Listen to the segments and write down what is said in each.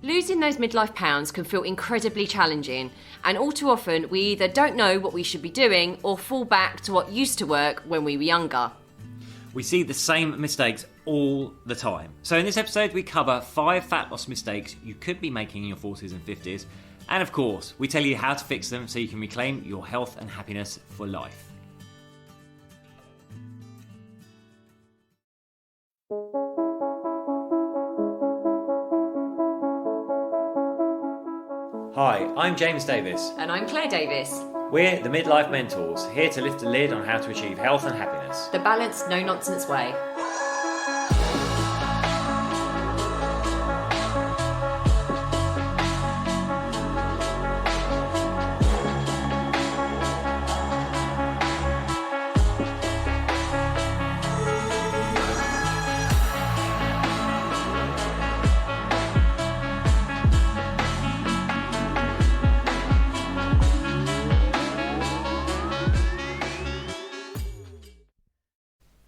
Losing those midlife pounds can feel incredibly challenging, and all too often we either don't know what we should be doing or fall back to what used to work when we were younger. We see the same mistakes all the time. So in this episode we cover 5 fat loss mistakes you could be making in your 40s and 50s, and of course we tell you how to fix them so you can reclaim your health and happiness for life. Hi, I'm James Davis. And I'm Claire Davis. We're the Midlife Mentors, here to lift the lid on how to achieve health and happiness. The balanced, no-nonsense way.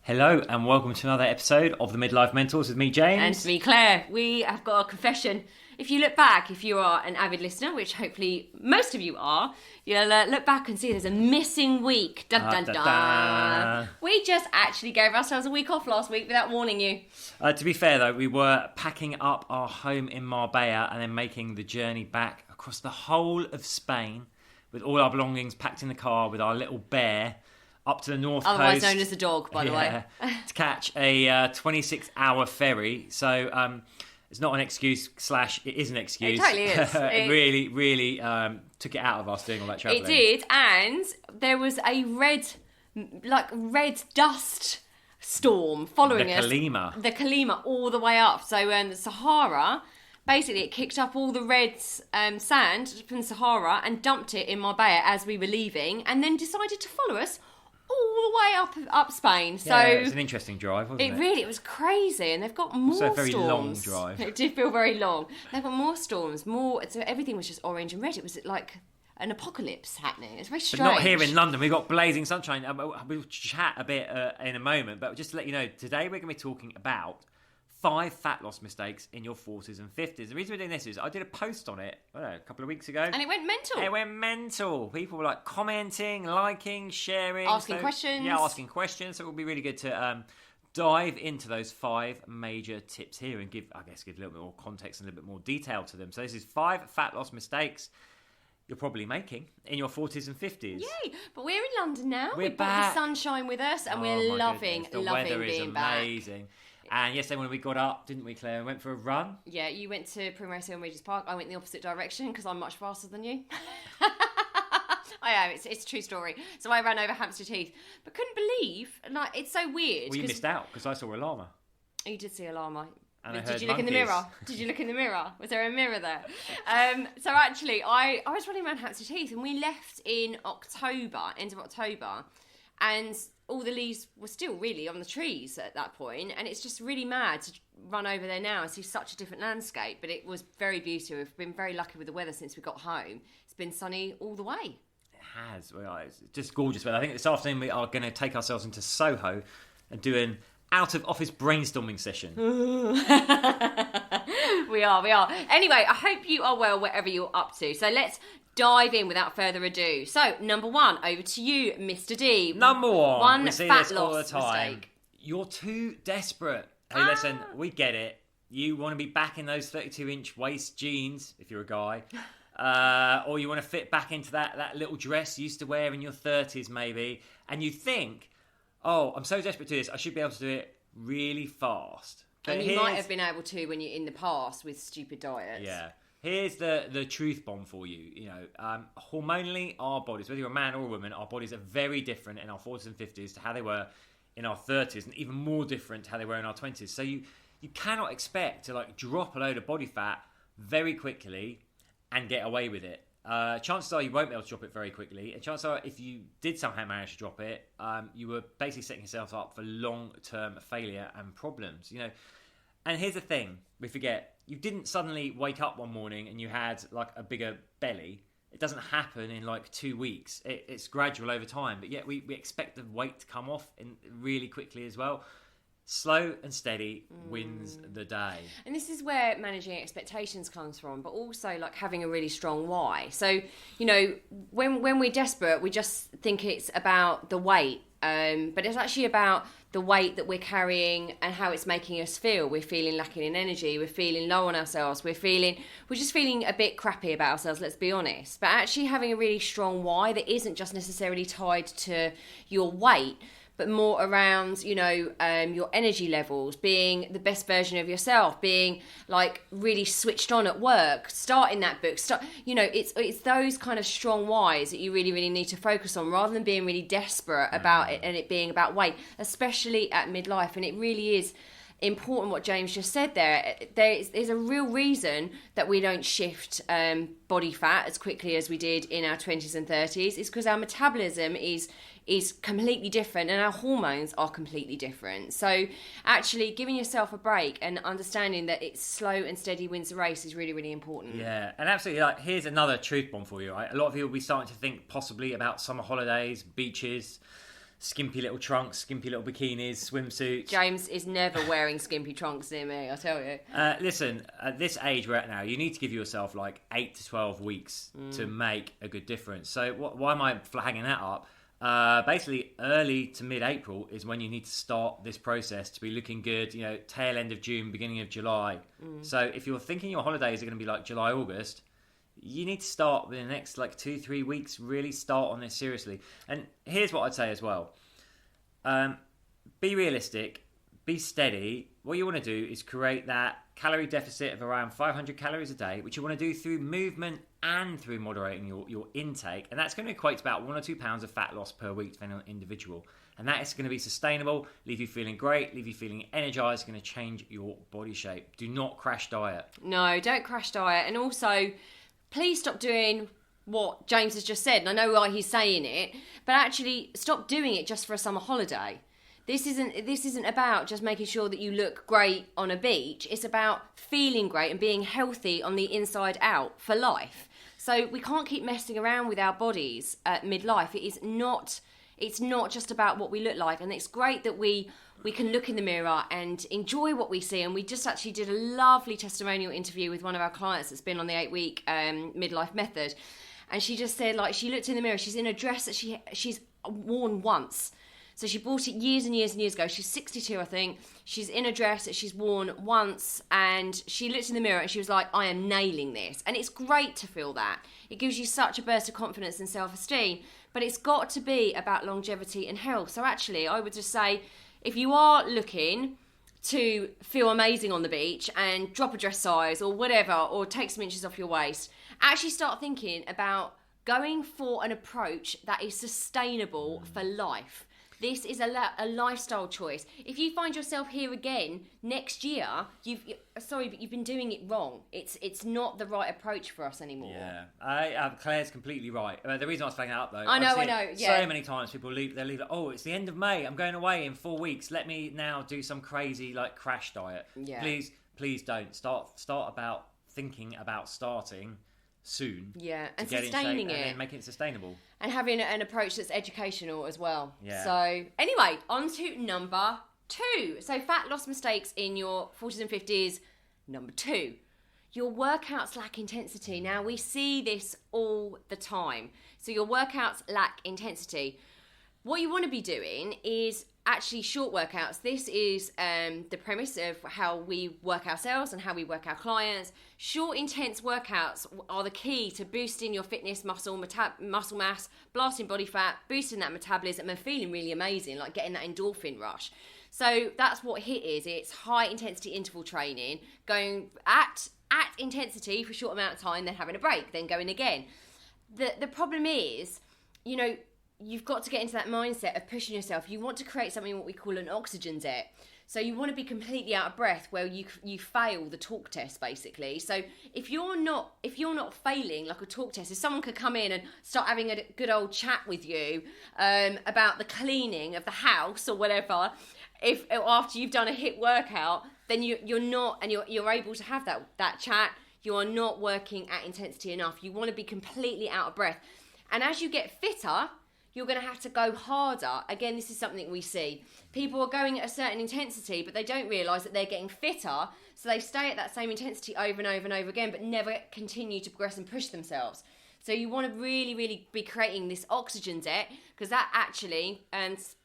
Hello and welcome to another episode of the Midlife Mentors with me, James. And me, Claire. We have got a confession. If you look back, if you are an avid listener, which hopefully most of you are, you'll look back and see there's a missing week. Dun, dun, dun. We just actually gave ourselves a week off last week without warning you. To be fair though, we were packing up our home in Marbella and then making the journey back across the whole of Spain with all our belongings packed in the car with our little bear up to the north coast. Otherwise known as the dog, by the way. To catch a 26-hour ferry. So it's not an excuse / it is an excuse. It totally is. It really took it out of us doing all that travelling. It did, and there was a red dust storm following us. The Kalima all the way up. So the Sahara, basically it kicked up all the red sand from the Sahara and dumped it in Marbella as we were leaving, and then decided to follow us all the way up Spain. So yeah, it was an interesting drive, wasn't it? It was crazy, and they've got more storms. Also a very long drive. It did feel very long. They've got more storms, so everything was just orange and red. It was like an apocalypse happening. It's very strange. But not here in London. We've got blazing sunshine. We'll chat a bit in a moment, but just to let you know, today we're going to be talking about 5 fat loss mistakes in your 40s and 50s. The reason we're doing this is I did a post on it a couple of weeks ago. And it went mental. It went mental. People were like commenting, liking, sharing. Asking questions. Yeah, asking questions. So it will be really good to dive into those 5 major tips here and give a little bit more context and a little bit more detail to them. So this is 5 fat loss mistakes you're probably making in your 40s and 50s. Yay! But we're in London now. We've got the sunshine with us, and we're loving the weather being is back. amazing. And yesterday when we got up, didn't we, Claire? We went for a run. Yeah, you went to Primrose Hill and Regis Park. I went in the opposite direction because I'm much faster than you. I am. It's a true story. So I ran over Hampstead Heath, but couldn't believe. Like, it's so weird. Well, you missed out because I saw a llama. Oh, you did see a llama. And did you look in the mirror? Did you look in the mirror? Was there a mirror there? So actually, I was running around Hampstead Heath, and we left in end of October, and all the leaves were still really on the trees at that point, and it's just really mad to run over there now and see such a different landscape. But it was very beautiful. We've been very lucky with the weather since we got home. It's been sunny all the way. It has. Well, it's just gorgeous weather. I think this afternoon we are going to take ourselves into Soho and do an out-of-office brainstorming session. We are. Anyway, I hope you are well wherever you're up to. So let's dive in without further ado. So, number 1, over to you, Mr. D. Number 1. We see fat this all the time. Mistake. You're too desperate. Hey, listen, we get it. You want to be back in those 32-inch waist jeans, if you're a guy. Or you want to fit back into that little dress you used to wear in your 30s, maybe. And you think, oh, I'm so desperate to do this, I should be able to do it really fast. But and you might have been able to when you're in the past with stupid diets. Yeah. Here's the truth bomb for you. You know, hormonally, our bodies, whether you're a man or a woman, our bodies are very different in our 40s and 50s to how they were in our 30s, and even more different to how they were in our 20s. So you cannot expect to like drop a load of body fat very quickly and get away with it. Chances are you won't be able to drop it very quickly, and chances are if you did somehow manage to drop it, you were basically setting yourself up for long-term failure and problems. You know, and here's the thing: we forget. You didn't suddenly wake up one morning and you had like a bigger belly. It doesn't happen in like 2 weeks. It's gradual over time. But yet we expect the weight to come off really quickly as well. slow and steady wins the day. And this is where managing expectations comes from, but also like having a really strong why. So, you know, when we're desperate, we just think it's about the weight, but it's actually about the weight that we're carrying and how it's making us feel. We're feeling lacking in energy, we're feeling low on ourselves, we're just feeling a bit crappy about ourselves, let's be honest. But actually having a really strong why that isn't just necessarily tied to your weight, but more around, you know, your energy levels, being the best version of yourself, being like really switched on at work, starting that book, you know, it's those kind of strong whys that you really, really need to focus on, rather than being really desperate about it and it being about weight, especially at midlife. And it really is important what James just said there. There's a real reason that we don't shift body fat as quickly as we did in our 20s and 30s. It's because our metabolism is completely different and our hormones are completely different. So actually giving yourself a break and understanding that it's slow and steady wins the race is really, really important. Yeah, and absolutely, like, here's another truth bomb for you, right? A lot of you will be starting to think possibly about summer holidays, beaches, skimpy little trunks, skimpy little bikinis, swimsuits. James is never wearing skimpy trunks near me, I tell you. Listen, at this age we're at now, you need to give yourself like 8 to 12 weeks to make a good difference. So why am I hanging that up? Basically, early to mid-April is when you need to start this process to be looking good, you know, tail end of June, beginning of July. So if you're thinking your holidays are going to be like July, August, you need to start within the next like 2-3 weeks, really start on this seriously. And here's what I'd say as well. Be realistic, be steady. What you want to do is create that calorie deficit of around 500 calories a day, which you want to do through movement and through moderating your intake. And that's going to equate to about 1 or 2 pounds of fat loss per week, depending on the individual. And that is going to be sustainable, leave you feeling great, leave you feeling energized, going to change your body shape. Do not crash diet. No, don't crash diet. And also, please stop doing what James has just said. And I know why he's saying it, but actually stop doing it just for a summer holiday. This isn't about just making sure that you look great on a beach. It's about feeling great and being healthy on the inside out for life. So we can't keep messing around with our bodies at midlife. It's not just about what we look like. And it's great that we can look in the mirror and enjoy what we see. And we just actually did a lovely testimonial interview with one of our clients that's been on the 8-week midlife method. And she just said, like, she looked in the mirror, she's in a dress that she's worn once. So she bought it years and years and years ago. She's 62, I think. She's in a dress that she's worn once, and she looked in the mirror and she was like, I am nailing this. And it's great to feel that. It gives you such a burst of confidence and self-esteem, but it's got to be about longevity and health. So actually, I would just say, if you are looking to feel amazing on the beach and drop a dress size or whatever, or take some inches off your waist, actually start thinking about going for an approach that is sustainable for life. This is a lifestyle choice. If you find yourself here again next year, but you've been doing it wrong. It's not the right approach for us anymore. Yeah, Claire's completely right. The reason I was flagging it up though, I know. Yeah. So many times people leave it. Oh, it's the end of May. I'm going away in 4 weeks. Let me now do some crazy like crash diet. Yeah. Please don't start about thinking about starting soon. Yeah, and sustaining it. And then making it sustainable. And having an approach that's educational as well. Yeah. So, anyway, on to number 2. So, fat loss mistakes in your 40s and 50s. Number 2, your workouts lack intensity. Now, we see this all the time. So, your workouts lack intensity. What you want to be doing is actually short workouts. This is the premise of how we work ourselves and how we work our clients. Short, intense workouts are the key to boosting your fitness, muscle mass, blasting body fat, boosting that metabolism and feeling really amazing, like getting that endorphin rush. So that's what HIIT is. It's high intensity interval training, going at intensity for a short amount of time, then having a break, then going again. The problem is, you know, you've got to get into that mindset of pushing yourself. You want to create something what we call an oxygen debt. So you want to be completely out of breath where you fail the talk test, basically. So if you're not failing like a talk test, if someone could come in and start having a good old chat with you about the cleaning of the house or whatever, if after you've done a HIIT workout, then you're not, and you're able to have that chat, you are not working at intensity enough. You want to be completely out of breath. And as you get fitter, you're going to have to go harder. Again, this is something we see. People are going at a certain intensity, but they don't realise that they're getting fitter, so they stay at that same intensity over and over and over again, but never continue to progress and push themselves. So you want to really, really be creating this oxygen debt, because that actually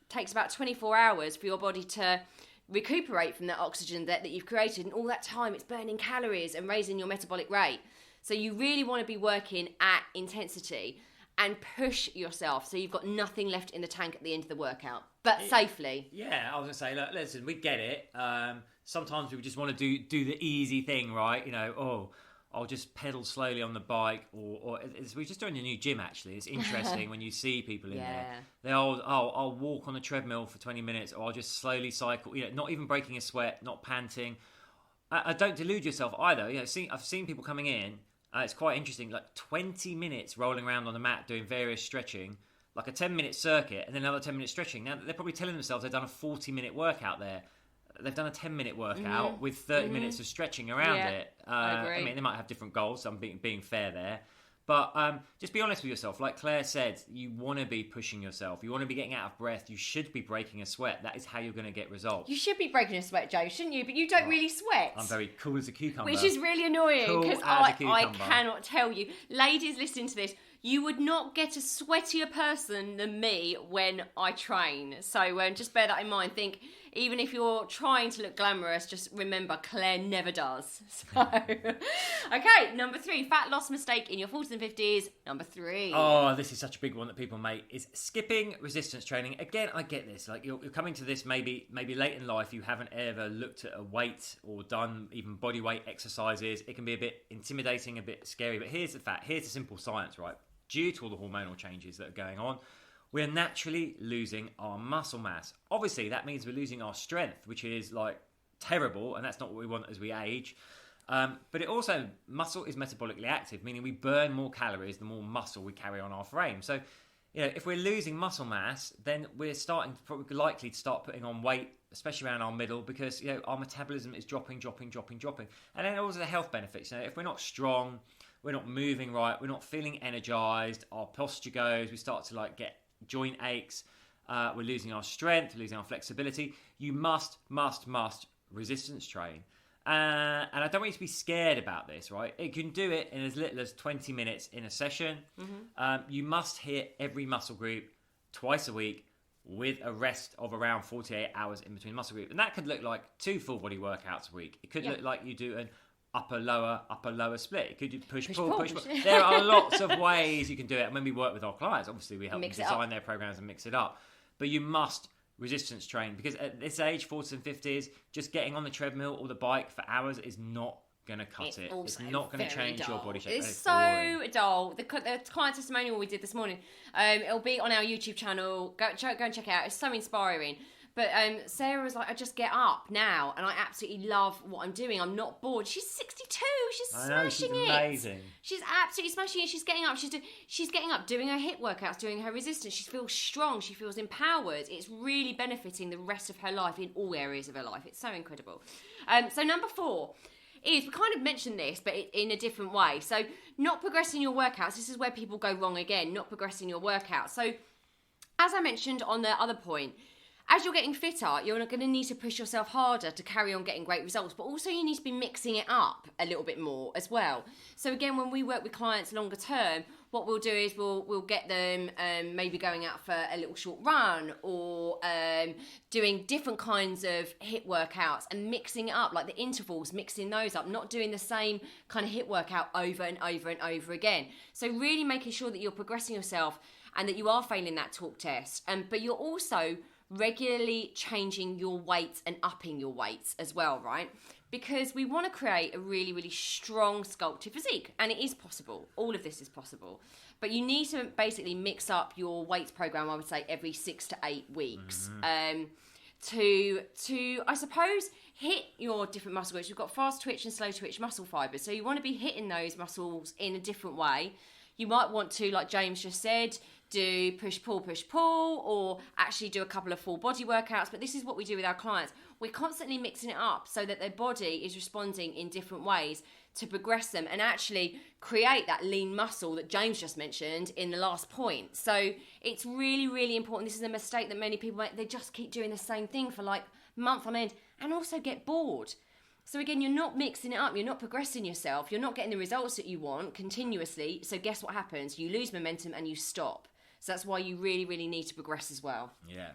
takes about 24 hours for your body to recuperate from that oxygen debt that you've created, and all that time it's burning calories and raising your metabolic rate. So you really want to be working at intensity and push yourself so you've got nothing left in the tank at the end of the workout, but safely. Yeah, I was going to say, look, listen, we get it. Sometimes we just want to do the easy thing, right? You know, I'll just pedal slowly on the bike, or we're just doing a new gym, actually. It's interesting when you see people in there. I'll walk on the treadmill for 20 minutes, or I'll just slowly cycle, you know, not even breaking a sweat, not panting. I don't delude yourself either. You know, I've seen people coming in. It's quite interesting, like 20 minutes rolling around on the mat doing various stretching, like a 10-minute circuit, and then another 10-minute stretching. Now, they're probably telling themselves they've done a 40-minute workout there. They've done a 10-minute workout with 30 minutes of stretching around it. I agree. I mean, they might have different goals, so I'm being fair there. But just be honest with yourself. Like Claire said, you want to be pushing yourself. You want to be getting out of breath. You should be breaking a sweat. That is how you're going to get results. You should be breaking a sweat, Joe, shouldn't you? But you don't really sweat. I'm very cool as a cucumber. Which is really annoying, because I cannot tell you. Ladies listening to this, you would not get a sweatier person than me when I train. So just bear that in mind. Think, even if you're trying to look glamorous, just remember Claire never does. So, okay, number 3, fat loss mistake in your 40s and 50s. Number 3. Oh, this is such a big one that people make, is skipping resistance training. Again, I get this. Like you're coming to this maybe late in life. You haven't ever looked at a weight or done even body weight exercises. It can be a bit intimidating, a bit scary. But here's the fact. Here's the simple science, right? Due to all the hormonal changes that are going on, we're naturally losing our muscle mass. Obviously, that means we're losing our strength, which is like terrible, and that's not what we want as we age. But it also, muscle is metabolically active, meaning we burn more calories the more muscle we carry on our frame. So, you know, if we're losing muscle mass, then we're probably likely to start putting on weight, especially around our middle, because, you know, our metabolism is dropping. And then also the health benefits. You know, if we're not strong, we're not moving right, we're not feeling energized, our posture goes, we start to like get joint aches, we're losing our strength, losing our flexibility. You must resistance train. And I don't want you to be scared about this, right? You can do it in as little as 20 minutes in a session. You must hit every muscle group twice a week with a rest of around 48 hours in between muscle groups. And that could look like 2 full body workouts a week. It could look like you do an upper lower split. Could you push pull. There are lots of ways you can do it, and when we work with our clients, obviously we help them design their programs and mix it up. But you must resistance train, because at this age, 40s and 50s, just getting on the treadmill or the bike for hours is not going to cut it. It's not going to change your body shape. It's so dull. The client testimonial we did this morning, it'll be on our YouTube channel. Go and check it out. It's so inspiring. But Sarah was like, I just get up now, and I absolutely love what I'm doing. I'm not bored. She's 62. She's smashing it. She's amazing. She's absolutely smashing it. She's getting up. She's getting up, doing her HIIT workouts, doing her resistance. She feels strong. She feels empowered. It's really benefiting the rest of her life in all areas of her life. It's so incredible. So number 4 is, we kind of mentioned this, but in a different way. So not progressing your workouts. This is where people go wrong again, not progressing your workouts. So as I mentioned on the other point, as you're getting fitter, you're going to need to push yourself harder to carry on getting great results, but also you need to be mixing it up a little bit more as well. So again, when we work with clients longer term, what we'll do is we'll get them maybe going out for a little short run, or doing different kinds of HIIT workouts and mixing it up, like the intervals, mixing those up, not doing the same kind of HIIT workout over and over and over again. So really making sure that you're progressing yourself and that you are failing that talk test, but you're also regularly changing your weight and upping your weights as well, right? Because we want to create a really, really strong sculpted physique, and it is possible. All of this is possible. But you need to basically mix up your weights program, I would say, every 6 to 8 weeks. To I suppose, hit your different muscle groups. We've got fast twitch and slow twitch muscle fibers. So you want to be hitting those muscles in a different way. You might want to, like James just said, do push, pull, or actually do a couple of full body workouts. But this is what we do with our clients. We're constantly mixing it up so that their body is responding in different ways to progress them and actually create that lean muscle that James just mentioned in the last point. So it's really, really important. This is a mistake that many people make. They just keep doing the same thing for like month on end and also get bored. So again, you're not mixing it up. You're not progressing yourself. You're not getting the results that you want continuously. So guess what happens? You lose momentum and you stop. So that's why you really, really need to progress as well. Yeah.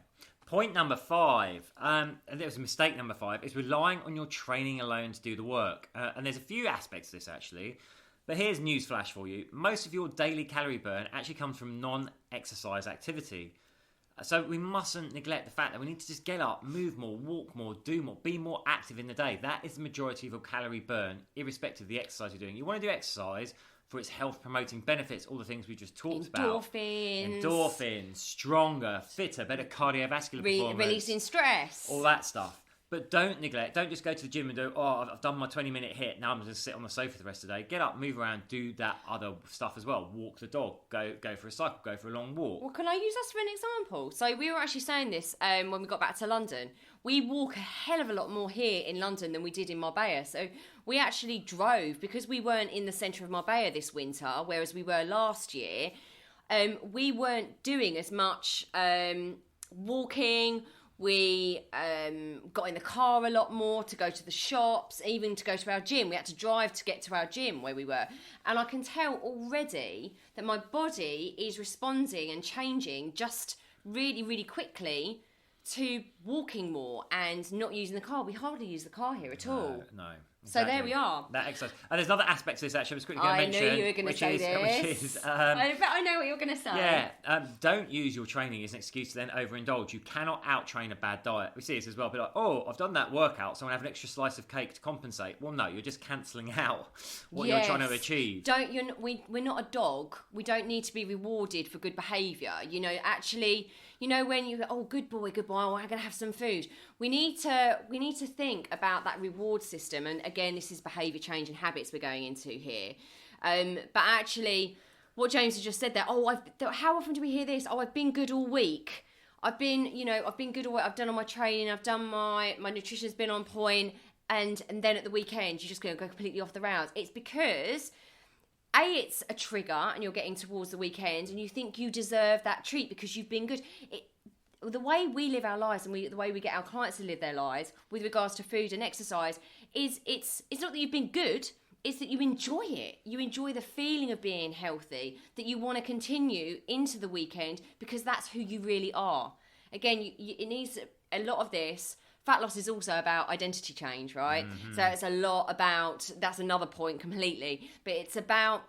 Point number 5, and there was a mistake number 5, is relying on your training alone to do the work. And there's a few aspects to this actually. But here's news flash for you. Most of your daily calorie burn actually comes from non-exercise activity. So we mustn't neglect the fact that we need to just get up, move more, walk more, do more, be more active in the day. That is the majority of your calorie burn, irrespective of the exercise you're doing. You want to do exercise for its health-promoting benefits, all the things we just talked about. Endorphins, stronger, fitter, better cardiovascular performance. Releasing stress. All that stuff. But don't neglect, don't just go to the gym and do, I've done my 20-minute hit, now I'm going to sit on the sofa the rest of the day. Get up, move around, do that other stuff as well. Walk the dog, go for a cycle, go for a long walk. Well, can I use us for an example? So we were actually saying this when we got back to London. We walk a hell of a lot more here in London than we did in Marbella. So we actually drove, because we weren't in the centre of Marbella this winter, whereas we were last year, we weren't doing as much walking. We got in the car a lot more to go to the shops, even to go to our gym. We had to drive to get to our gym where we were. And I can tell already that my body is responding and changing just really, really quickly to walking more and not using the car. We hardly use the car here at all. No. So exactly. there we are. That exercise. And there's another aspect to this actually I was quickly going to mention. I knew you were going to say this. Which is, I bet I know what you're going to say. Yeah, don't use your training as an excuse to then overindulge. You cannot out-train a bad diet. We see this as well. Be like, I've done that workout, so I'm going to have an extra slice of cake to compensate. Well, no, you're just cancelling out what you're trying to achieve. We're not a dog. We don't need to be rewarded for good behaviour. Actually... when you go, good boy, I'm going to have some food. We need to think about that reward system. And again, this is behaviour change and habits we're going into here. But actually, what James has just said there, how often do we hear this? I've been good all week. I've been good all week. I've done all my training. I've done my nutrition's been on point. And then at the weekend, you're just going to go completely off the rails. It's because... it's a trigger and you're getting towards the weekend and you think you deserve that treat because you've been good. The way we live our lives and the way we get our clients to live their lives with regards to food and exercise is it's not that you've been good, it's that you enjoy it. You enjoy the feeling of being healthy, that you want to continue into the weekend because that's who you really are. Again, it needs a lot of this. Fat loss is also about identity change, right? Mm-hmm. So it's a lot about, that's another point completely, but it's about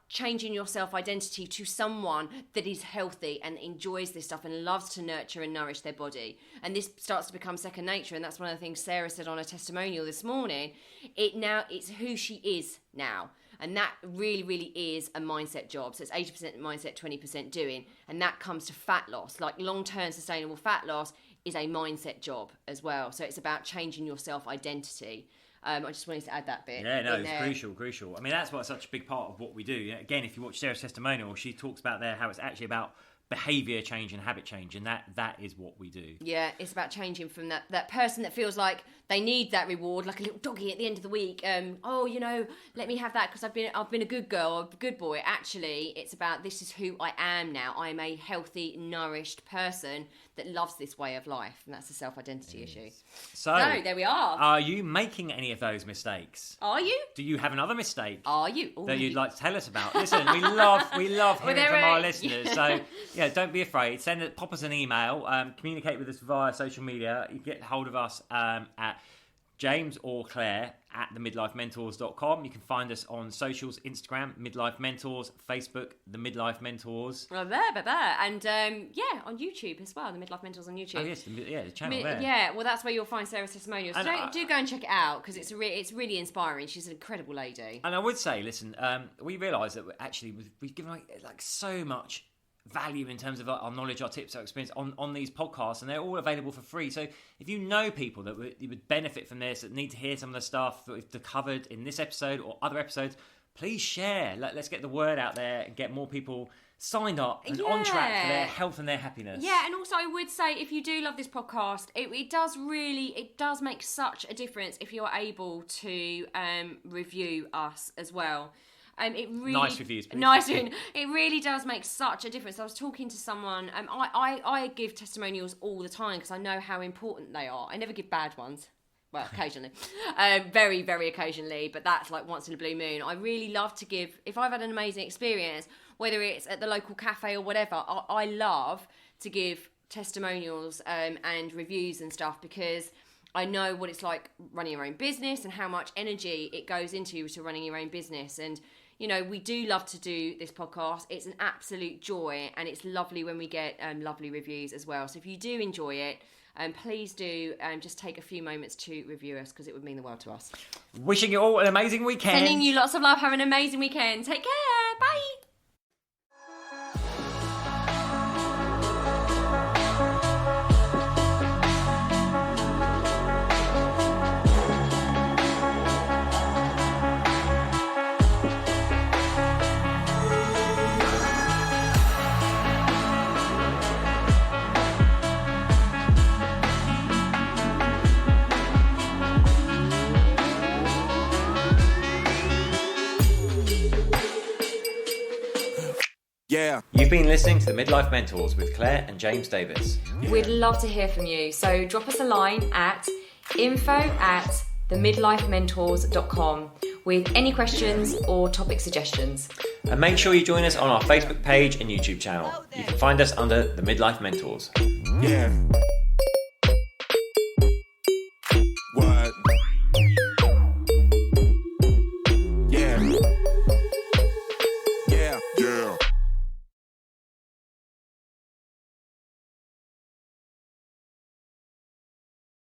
changing your self-identity to someone that is healthy and enjoys this stuff and loves to nurture and nourish their body. And this starts to become second nature, and that's one of the things Sarah said on a testimonial this morning. It's who she is now. And that really, really is a mindset job. So it's 80% mindset, 20% doing. And that comes to fat loss. Like long-term sustainable fat loss is a mindset job as well. So it's about changing your self-identity. I just wanted to add that bit. Yeah, no, it's crucial. I mean, that's what's such a big part of what we do. Again, if you watch Sarah's testimonial, she talks about there how it's actually about behaviour change and habit change, and that is what we do. Yeah, it's about changing from that person that feels like they need that reward, like a little doggy at the end of the week. Let me have that because I've been a good girl, a good boy. Actually, it's about this is who I am now. I'm a healthy, nourished person that loves this way of life, and that's a self-identity issue. So there we are. Are you making any of those mistakes? Are you? Do you have another mistake? Are you? That you'd like to tell us about? Listen, we love hearing from our listeners. So don't be afraid. Pop us an email. Communicate with us via social media. You get hold of us at James or Claire at themidlifementors.com. You can find us on socials, Instagram, Midlife Mentors, Facebook, The Midlife Mentors. And on YouTube as well, The Midlife Mentors on YouTube. Oh yes, the channel there. Yeah, well that's where you'll find Sarah's testimonials. So do go and check it out because it's really inspiring. She's an incredible lady. And I would say, listen, we realise that actually we've given like so much value in terms of our knowledge, our tips, our experience on these podcasts, and they're all available for free. So if you know people that would benefit from this, that need to hear some of the stuff that we've covered in this episode or other episodes, please share. Let's get the word out there and get more people signed up and on track for their health and their happiness. Yeah, and also I would say, if you do love this podcast, it does make such a difference if you're able to review us as well. It really, nice reviews, please. It really does make such a difference. I was talking to someone. I give testimonials all the time because I know how important they are. I never give bad ones. Well, occasionally. Very, very occasionally, but that's like once in a blue moon. I really love to give, if I've had an amazing experience, whether it's at the local cafe or whatever, I love to give testimonials and reviews and stuff, because I know what it's like running your own business and how much energy it goes into to running your own business. And, you know, we do love to do this podcast. It's an absolute joy, and it's lovely when we get lovely reviews as well. So if you do enjoy it, please do just take a few moments to review us, because it would mean the world to us. Wishing you all an amazing weekend. Sending you lots of love. Have an amazing weekend. Take care. Bye. Yeah. You've been listening to the Midlife Mentors with Claire and James Davis. We'd love to hear from you. So drop us a line at info@themidlifementors.com with any questions or topic suggestions. And make sure you join us on our Facebook page and YouTube channel. You can find us under the Midlife Mentors. Yeah.